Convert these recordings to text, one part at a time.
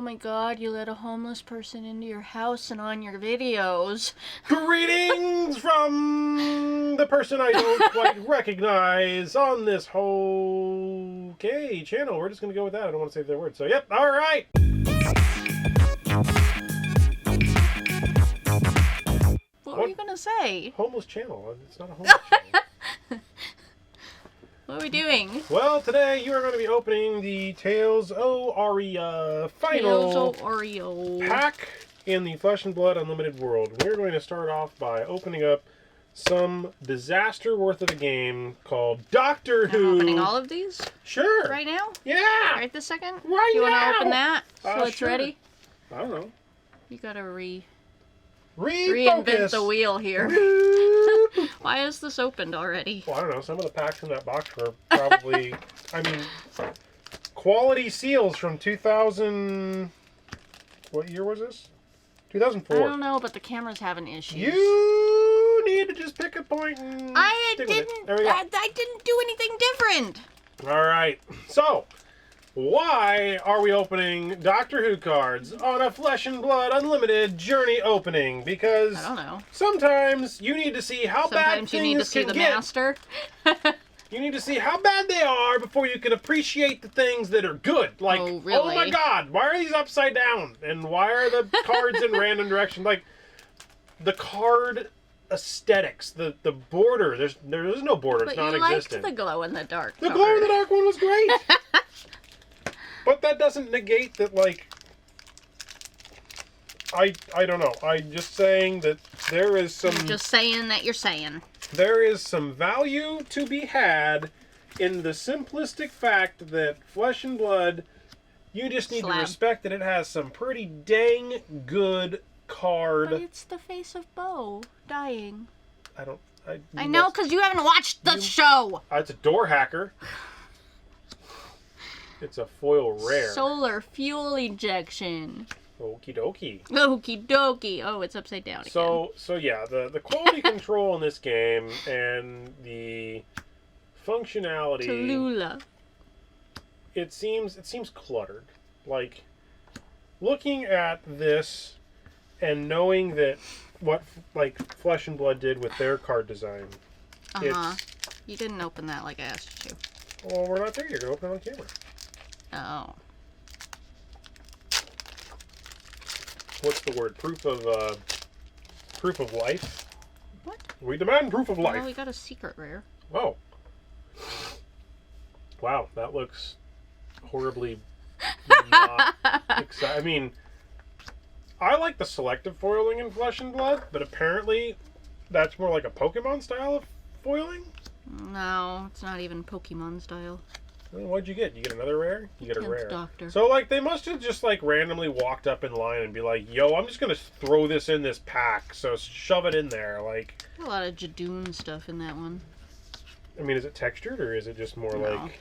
my god, you let a homeless person into your house and on your videos. Greetings from the person I don't quite recognize on this whole channel. We're just going to go with that. I don't want to say their word. So, yep, all right. What were you going to say? Homeless channel. It's not a homeless channel. What are we doing? Well, today you are going to be opening the Tales of Aria final pack in the Flesh and Blood Unlimited world. We're going to start off by opening up some disaster worth of a game called Doctor Who. I'm opening all of these? Sure. Right now? Yeah. Right this second? Right you now. You want to open that so it's sure. ready? I don't know. You got to reinvent Refocus. the wheel here. Why is this opened already? Well, I don't know. Some of the packs in that box were probably, I mean, quality seals from 2000. What year was this? 2004. I don't know, but the camera's having issues. You need to just pick a point and I stick with it. didn't. There we go. I didn't do anything different. All right. So, why are we opening Doctor Who cards on a Flesh and Blood Unlimited journey opening? Because I don't know. Sometimes you need to see how bad Sometimes you things need to see can the get. master. You need to see how bad they are before you can appreciate the things that are good. Like, Oh, really? my god, why are these upside down? And why are the cards in random direction? Like, the card aesthetics, the border, there's no border, it's But you non-existent. liked the glow-in-the-dark The cover. glow-in-the-dark one was great. But that doesn't negate that, like, I don't know. I'm just saying that there is some... You're just saying that you're saying. There is some value to be had in the simplistic fact that Flesh and Blood, you just need to respect that it has some pretty dang good card. But it's the face of Bo dying. I know, because you haven't watched the show. It's a door hacker. It's a foil rare. Solar fuel ejection. Okie dokie. Okie dokie. Oh, it's upside down again. So yeah, the quality control in this game and the functionality. Tallulah. It seems cluttered. Like, looking at this and knowing that what like Flesh and Blood did with their card design. You didn't open that like I asked you to. Well, we're not there. You're gonna open it on camera. Oh. What's the word? Proof of life? What? We demand proof of life. Oh, we got a secret rare. Oh. Wow, that looks horribly not exciting. I mean, I like the selective foiling in Flesh and Blood, but apparently that's more like a Pokemon style of foiling? No, it's not even Pokemon style. Well, what'd you get? You get another rare? You get a rare. Doctor. So, like, they must have just, like, randomly walked up in line and be like, yo, I'm just gonna throw this in this pack, so shove it in there, like... A lot of Jadoon stuff in that one. I mean, is it textured, or is it just more like...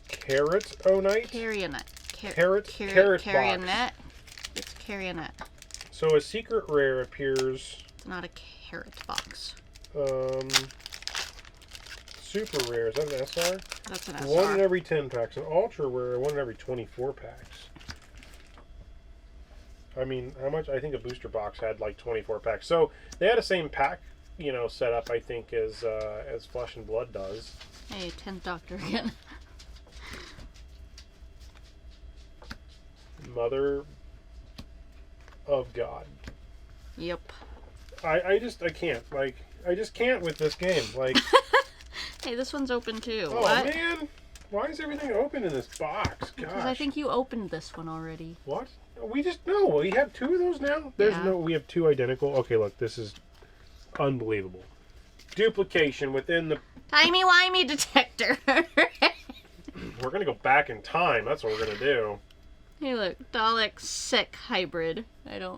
Carrot-o-nite? Carrionet. Carrot box. Carrionet. It's Carrionet. So a secret rare appears... It's not a carrot box. Super rare. Is that an SR? That's an SR. 1 in every 10 packs. An ultra rare, 1 in every 24 packs. I mean, how much? I think a booster box had like 24 packs. So they had the same pack, you know, setup, I think, as Flesh and Blood does. Hey, 10th Doctor again. Mother of God. Yep. I can't. Like, I just can't with this game. Like... Hey, this one's open too. Oh, what? Man! Why is everything open in this box? Gosh. Because I think you opened this one already. What? We have 2 of those now? We have 2 identical. Okay, look, this is unbelievable. Duplication within the... Timey-wimey detector. We're gonna go back in time. That's what we're gonna do. Hey, look, Dalek sick hybrid. Okay,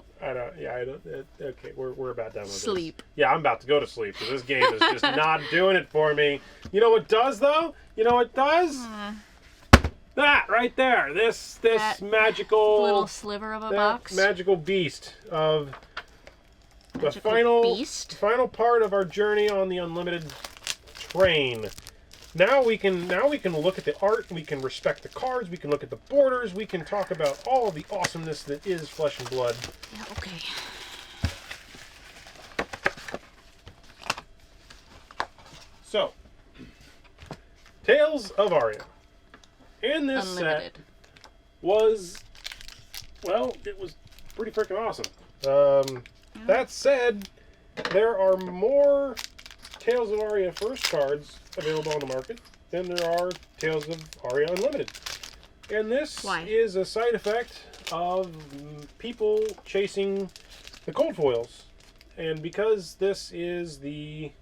we're about done with sleep. This. Yeah, I'm about to go to sleep because this game is just not doing it for me. You know what does, though? You know what does? That right there. This magical... little sliver of a box. Magical beast of the final part of our journey on the Unlimited train. Now we can look at the art, we can respect the cards, we can look at the borders, we can talk about all of the awesomeness that is Flesh and Blood. Yeah, okay. So, Tales of Aria. And this Unlimited. set was, well, it was pretty freaking awesome. That said, there are more Tales of Aria first cards available on the market than there are Tales of Aria Unlimited. And this is a side effect of people chasing the cold foils. And because this is the...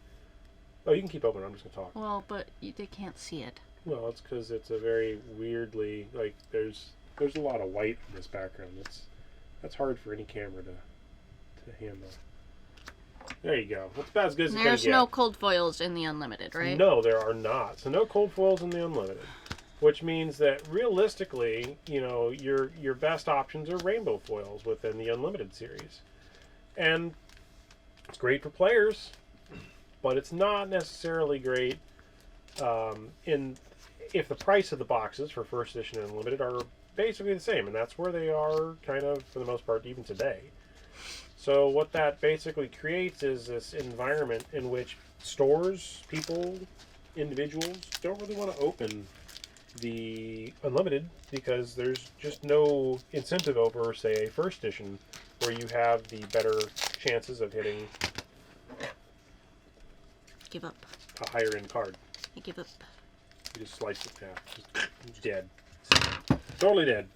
Oh, you can keep open. I'm just going to talk. Well, but they can't see it. Well, it's because it's a very weirdly... Like, there's a lot of white in this background. That's hard for any camera to handle. There you go. That's about as good as it's going to get. There's no cold foils in the Unlimited, right? No, there are not. So no cold foils in the Unlimited. Which means that realistically, you know, your best options are rainbow foils within the Unlimited series. And it's great for players, but it's not necessarily great if the price of the boxes for first edition and Unlimited are basically the same, and that's where they are kind of for the most part even today. So what that basically creates is this environment in which stores, people, individuals don't really want to open the Unlimited because there's just no incentive over, say, a first edition where you have the better chances of hitting Give up. a higher end card. I give up. You just slice it in half. Just dead. Totally dead.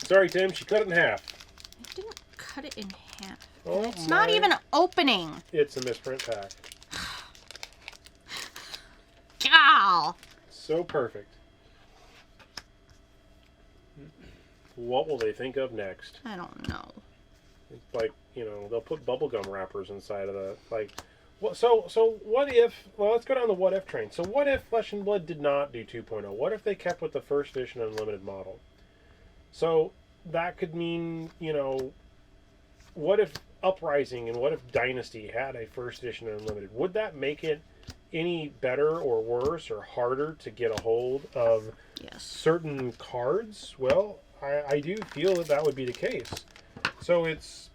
Sorry, Tim. She cut it in half. I didn't cut it in half. Oh, it's not even opening. It's a misprint pack. Ow! So perfect. What will they think of next? I don't know. It's like, you know, they'll put bubblegum wrappers inside of the, like, so what if, well, let's go down the what if train. So what if Flesh and Blood did not do 2.0? What if they kept with the first edition Unlimited model? So that could mean, you know, what if Uprising and what if Dynasty had a first edition Unlimited? Would that make it any better or worse or harder to get a hold of certain cards? Well, I do feel that would be the case. So it's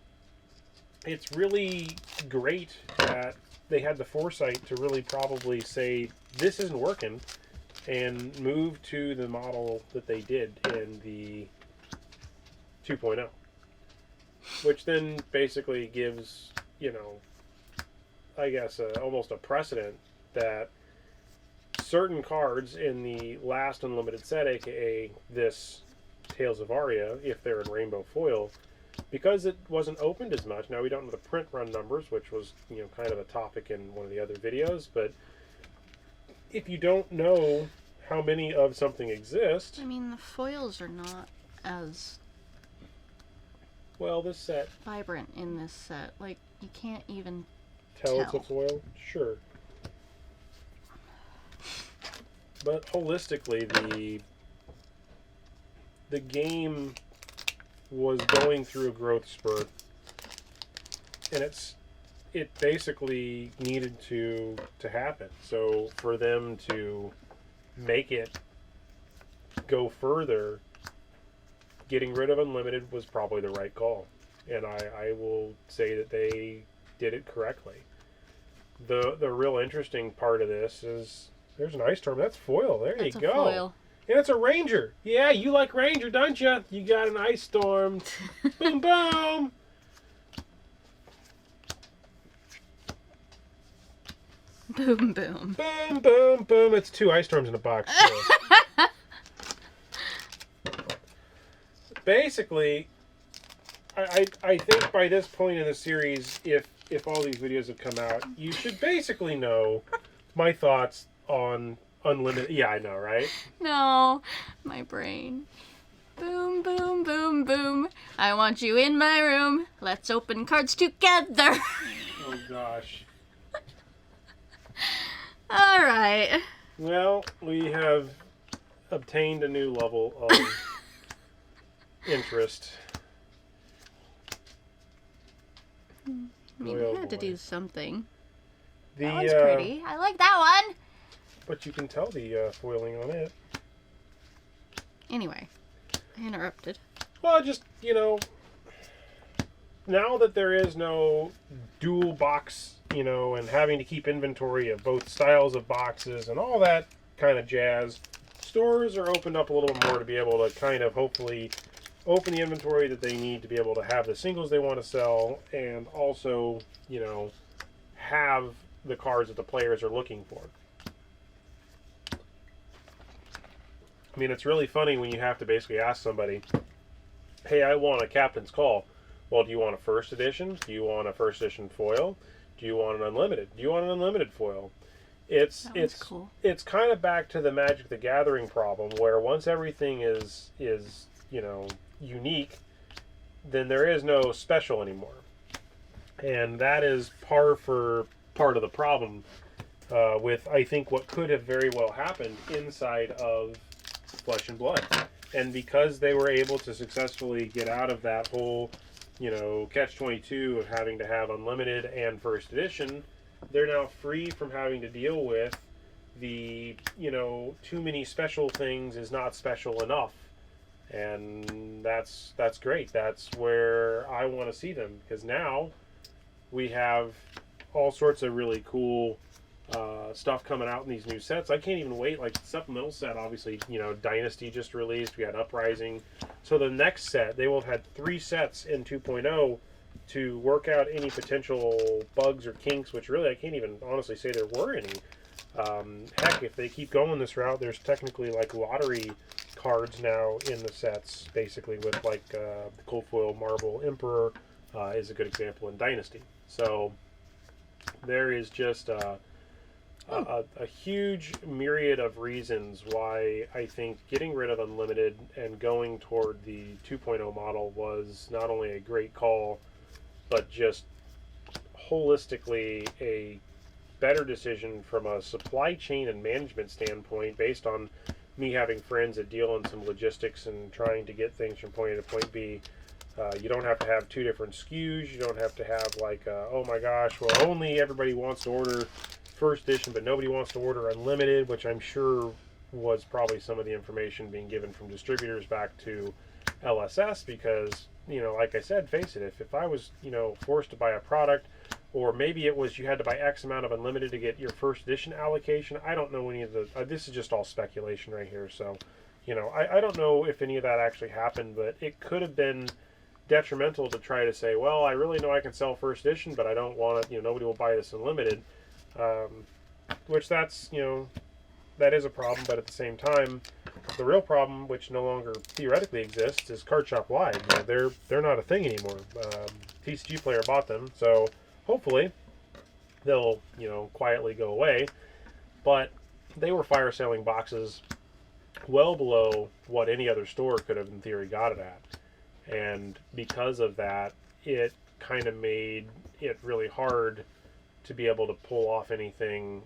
really great that they had the foresight to really probably say, this isn't working, and move to the model that they did in the 2.0. Which then basically gives, you know, I guess almost a precedent that certain cards in the last Unlimited set, aka this Tales of Aria, if they're in rainbow foil, because it wasn't opened as much. Now we don't know the print run numbers, which was, you know, kind of a topic in one of the other videos, but if you don't know how many of something exist, I mean, the foils are not as well, this set vibrant in this set. Like, you can't even tell it's a foil. Sure. But holistically, the game was going through a growth spurt, and it basically needed to happen. So for them to make it go further, getting rid of Unlimited was probably the right call, and I will say that they did it correctly. The real interesting part of this is there's an Ice Storm. That's foil. There you go. Foil. And it's a Ranger. Yeah, you like Ranger, don't you? You got an Ice Storm. Boom, boom. Boom, boom. Boom, boom, boom. It's 2 Ice Storms in a box. So. Basically, I think by this point in the series, if all these videos have come out, you should basically know my thoughts on Unlimited. Yeah, I know, right? No, my brain. Boom, boom, boom, boom. I want you in my room. Let's open cards together. Oh, gosh. All right. Well, we have obtained a new level of interest. I mean, I had to do something. The, that one's pretty. I like that one. but you can tell the foiling on it. Anyway, I interrupted. Well, just, now that there is no dual box, and having to keep inventory of both styles of boxes and all that kind of jazz, stores are opened up a little bit more to be able to kind of hopefully open the inventory that they need to be able to have the singles they want to sell, and also, have the cards that the players are looking for. I mean, it's really funny when you have to basically ask somebody, hey, I want a Captain's Call. Well, do you want a first edition? Do you want a first edition foil? Do you want an unlimited? Do you want an unlimited foil? It's cool. It's kind of back to the Magic the Gathering problem, where once everything is unique, then there is no special anymore. And that is part of the problem with, I think, what could have very well happened inside of Flesh and Blood. And because they were able to successfully get out of that whole, catch-22 of having to have unlimited and first edition, they're now free from having to deal with the, too many special things is not special enough. And that's great. That's where I want to see them, because now we have all sorts of really cool stuff coming out in these new sets. I can't even wait. Like, the supplemental set, obviously, Dynasty just released. We had Uprising. So the next set, they will have had 3 sets in 2.0 to work out any potential bugs or kinks, which really I can't even honestly say there were any. Heck, if they keep going this route, there's technically like lottery cards now in the sets, basically, with like the Cold Foil Marble Emperor is a good example in Dynasty. So there is just a huge myriad of reasons why I think getting rid of Unlimited and going toward the 2.0 model was not only a great call, but just holistically a better decision from a supply chain and management standpoint, based on me having friends that deal in some logistics and trying to get things from point A to point B. You don't have to have 2 different SKUs. You don't have to have like, oh my gosh, well, only everybody wants to order first edition, but nobody wants to order unlimited, which I'm sure was probably some of the information being given from distributors back to LSS, because, like I said, face it, if I was, forced to buy a product, or maybe it was you had to buy X amount of unlimited to get your first edition allocation. I don't know any of the, this is just all speculation right here. So, I don't know if any of that actually happened, but it could have been detrimental to try to say, well, I really know I can sell first edition, but I don't want it, nobody will buy this unlimited. Which that's, that is a problem, but at the same time, the real problem, which no longer theoretically exists, is Card Shop Live. They're not a thing anymore. TCG Player bought them, so hopefully they'll, quietly go away. But they were fire selling boxes well below what any other store could have, in theory, got it at. And because of that, it kind of made it really hard to be able to pull off anything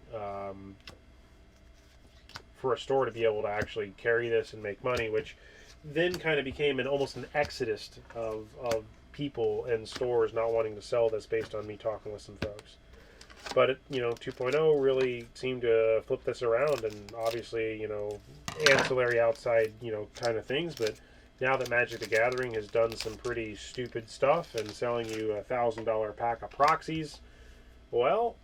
for a store to be able to actually carry this and make money, which then kind of became almost an exodus of people and stores not wanting to sell this, based on me talking with some folks. But 2.0 really seemed to flip this around, and obviously, ancillary outside, kind of things. But now that Magic the Gathering has done some pretty stupid stuff and selling you $1,000 pack of proxies, well,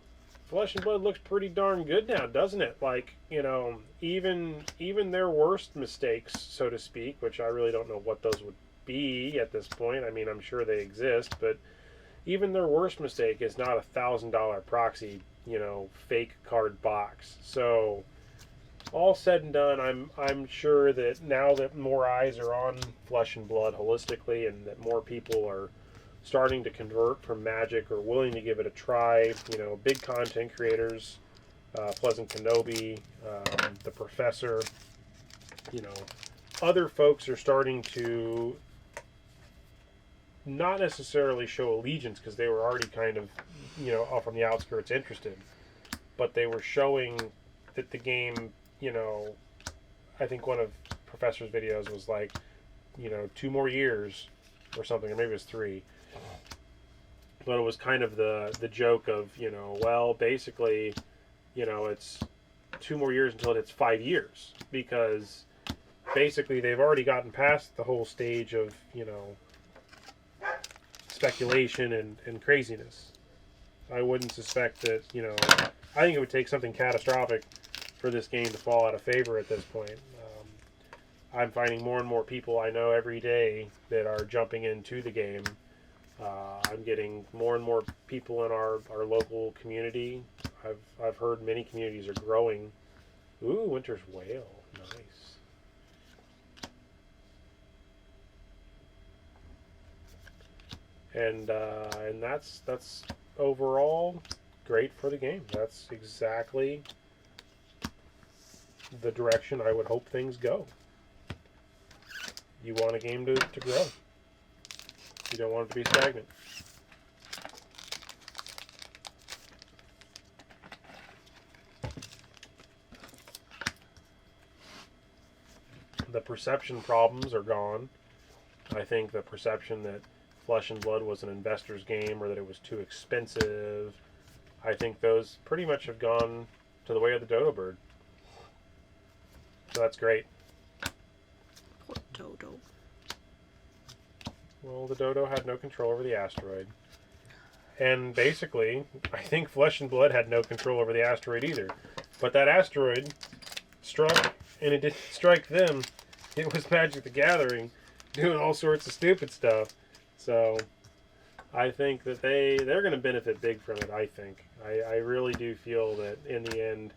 Flesh and Blood looks pretty darn good now, doesn't it? Like, even their worst mistakes, so to speak, which I really don't know what those would be at this point. I mean, I'm sure they exist, but even their worst mistake is not $1,000 proxy, fake card box. So, all said and done, I'm sure that now that more eyes are on Flesh and Blood holistically, and that more people are starting to convert from Magic or willing to give it a try, big content creators, Pleasant Kenobi, the Professor, other folks are starting to not necessarily show allegiance, because they were already kind of, off on the outskirts interested, but they were showing that the game, I think one of Professor's videos was like, 2 more years or something, or maybe it was 3. But it was kind of the joke of, well, basically, it's 2 more years until it hits 5 years, because basically they've already gotten past the whole stage of, you know, speculation and craziness. I wouldn't suspect that, you know, I think it would take something catastrophic for this game to fall out of favor at this point. I'm finding more and more people I know every day that are jumping into the game. I'm getting more and more people in our local community. I've heard many communities are growing. Ooh, Winter's Whale. Nice. And that's overall great for the game. That's exactly the direction I would hope things go. You want a game to grow. You don't want it to be stagnant. The perception problems are gone. I think the perception that Flesh and Blood was an investor's game or that it was too expensive, I think those pretty much have gone to the way of the dodo bird. So that's great. Poor dodo. Well, the dodo had no control over the asteroid. And basically, I think Flesh and Blood had no control over the asteroid either. But that asteroid struck, and it didn't strike them. It was Magic the Gathering doing all sorts of stupid stuff. So I think that they're going to benefit big from it, I think. I really do feel that in the end,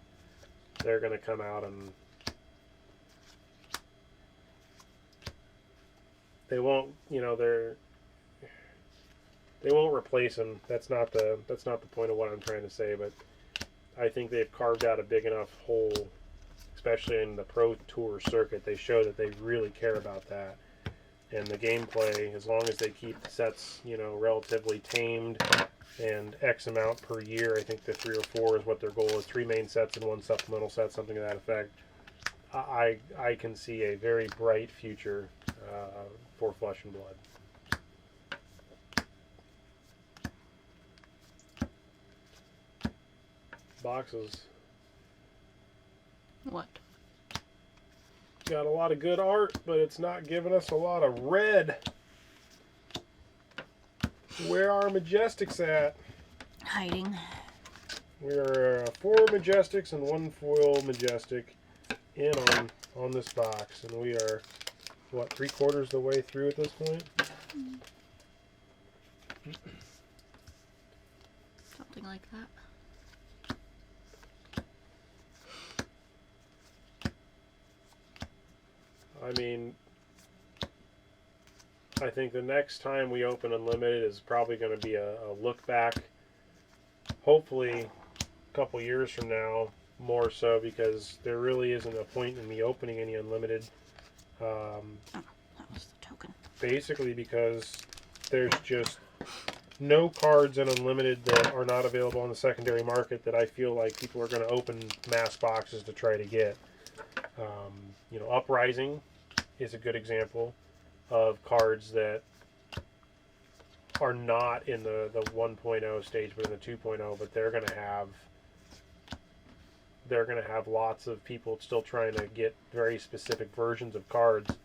they're going to come out and they won't, you know, they won't replace them. That's not the point of what I'm trying to say, but I think they've carved out a big enough hole, especially in the Pro Tour circuit. They show that they really care about that. And the gameplay, as long as they keep the sets, you know, relatively tamed and X amount per year, I think the 3 or 4 is what their goal is. 3 main sets and 1 supplemental set, something to that effect. I can see a very bright future for Flesh and Blood. Boxes. What? Got a lot of good art, but it's not giving us a lot of red. Where are Majestics at? Hiding. We're 4 Majestics and 1 foil Majestic in on this box, and we are, what, 3/4 the way through at this point? Something like that. I mean, I think the next time we open Unlimited is probably going to be a look back. Hopefully, a couple years from now, more so, because there really isn't a point in me opening any Unlimited. Oh, that was the token. Basically, because there's just no cards in Unlimited that are not available on the secondary market that I feel like people are going to open mass boxes to try to get. You know, Uprising is a good example of cards that are not in the 1.0 stage, but in the 2.0. But they're going to have lots of people still trying to get very specific versions of cards.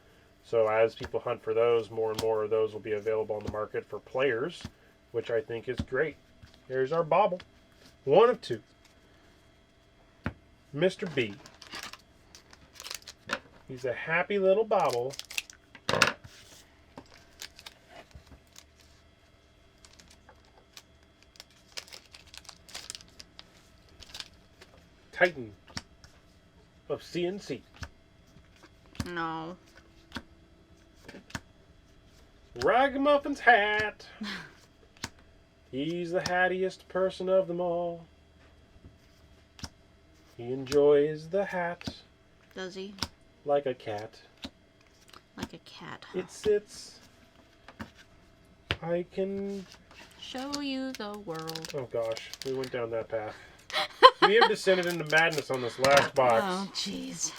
So as people hunt for those, more and more of those will be available on the market for players, which I think is great. Here's our bauble, 1 of 2. Mr. B. He's a happy little bauble. Titan of CNC. No. Ragamuffin's hat. He's the hattiest person of them all. He enjoys the hat. Does he? Like a cat. Like a cat, huh? It sits. I can show you the world. Oh gosh, we went down that path. We have descended into madness on this last box. Oh, jeez.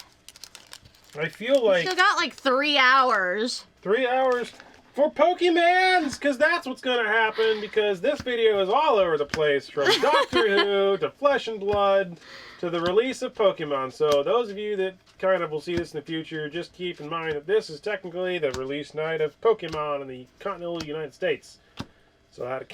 I feel like... Still got like 3 hours. 3 hours for Pokemans! Because that's what's going to happen, because this video is all over the place, from Doctor Who to Flesh and Blood to the release of Pokemon. So those of you that kind of will see this in the future, just keep in mind that this is technically the release night of Pokemon in the continental United States. So that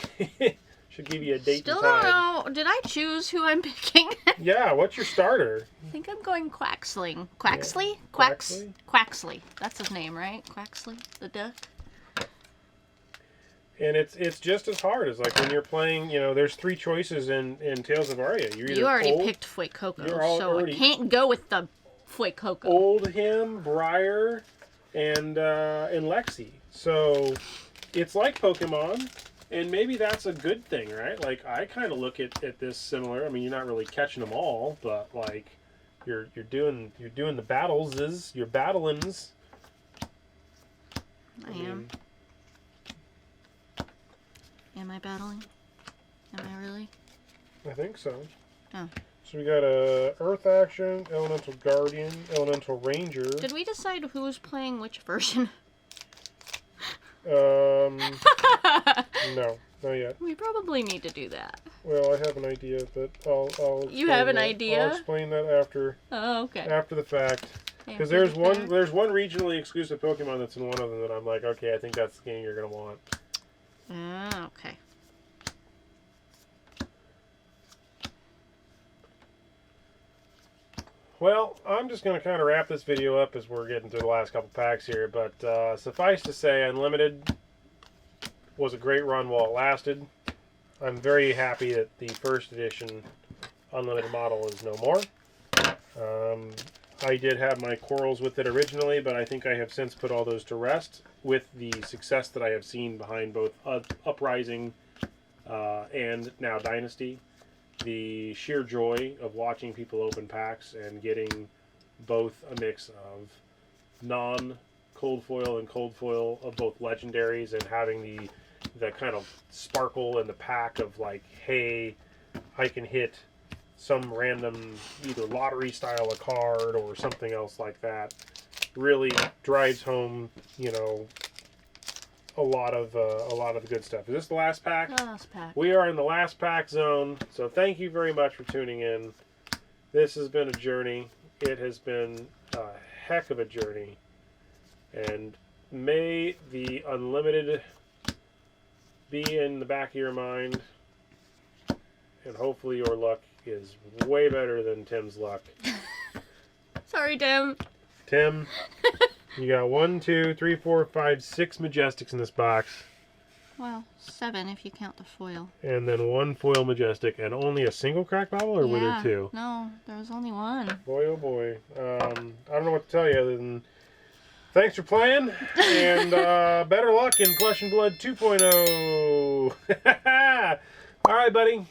should give you a date Still and time. don't know. Did I choose who I'm picking? Yeah, what's your starter? I think I'm going Quaxling. Quaxley? Yeah. Quaxley? Quaxley. That's his name, right? Quaxley, the duck. And it's just as hard as like when you're playing, you know, there's 3 choices in Tales of Aria. You already picked Fuecoco, so I can't go with the Fuecoco. Oldhim, Briar, and Lexi. So it's like Pokemon, and maybe that's a good thing, right? Like I kind of look at this similar. I mean, you're not really catching them all, but like you're doing the battles, you're battlings. I am. Am I battling? Am I really? I think so. Oh. So we got a Earth Action, Elemental Guardian, Elemental Ranger. Did we decide who was playing which version? No, not yet. We probably need to do that. Well, I have an idea, but I'll You have an that. idea? I'll explain that after. Oh, okay. After the fact. Because there's one regionally exclusive Pokemon that's in one of them that I'm like, okay, I think that's the game you're gonna want. Okay. Well, I'm just going to kind of wrap this video up as we're getting through the last couple packs here, but suffice to say, Unlimited was a great run while it lasted. I'm very happy that the first edition Unlimited model is no more. I did have my quarrels with it originally, but I think I have since put all those to rest with the success that I have seen behind both Uprising and now Dynasty. The sheer joy of watching people open packs and getting both a mix of non-cold foil and cold foil of both legendaries, and having the kind of sparkle in the pack of like, hey, I can hit some random either lottery style a card or something else like that, really drives home, you know, a lot of the good stuff. Is this the last pack? Last pack. We are in the last pack zone, so thank you very much for tuning in. This has been a journey. It has been a heck of a journey, and may the Unlimited be in the back of your mind, and hopefully your luck is way better than Tim's luck. Sorry, Tim. Tim, you got 1, 2, 3, 4, 5, 6 Majestics in this box. Well, 7 if you count the foil. And then 1 foil Majestic, and only a single crack bubble, or were there 2? No, there was only 1. Boy, oh boy. I don't know what to tell you other than thanks for playing, and better luck in Flesh and Blood 2.0. All right, buddy.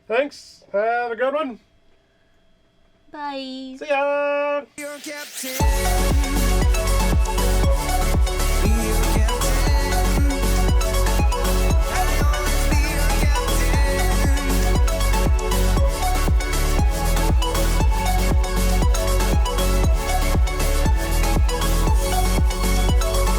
Thanks. Have a good one. Bye. See ya. You're captain.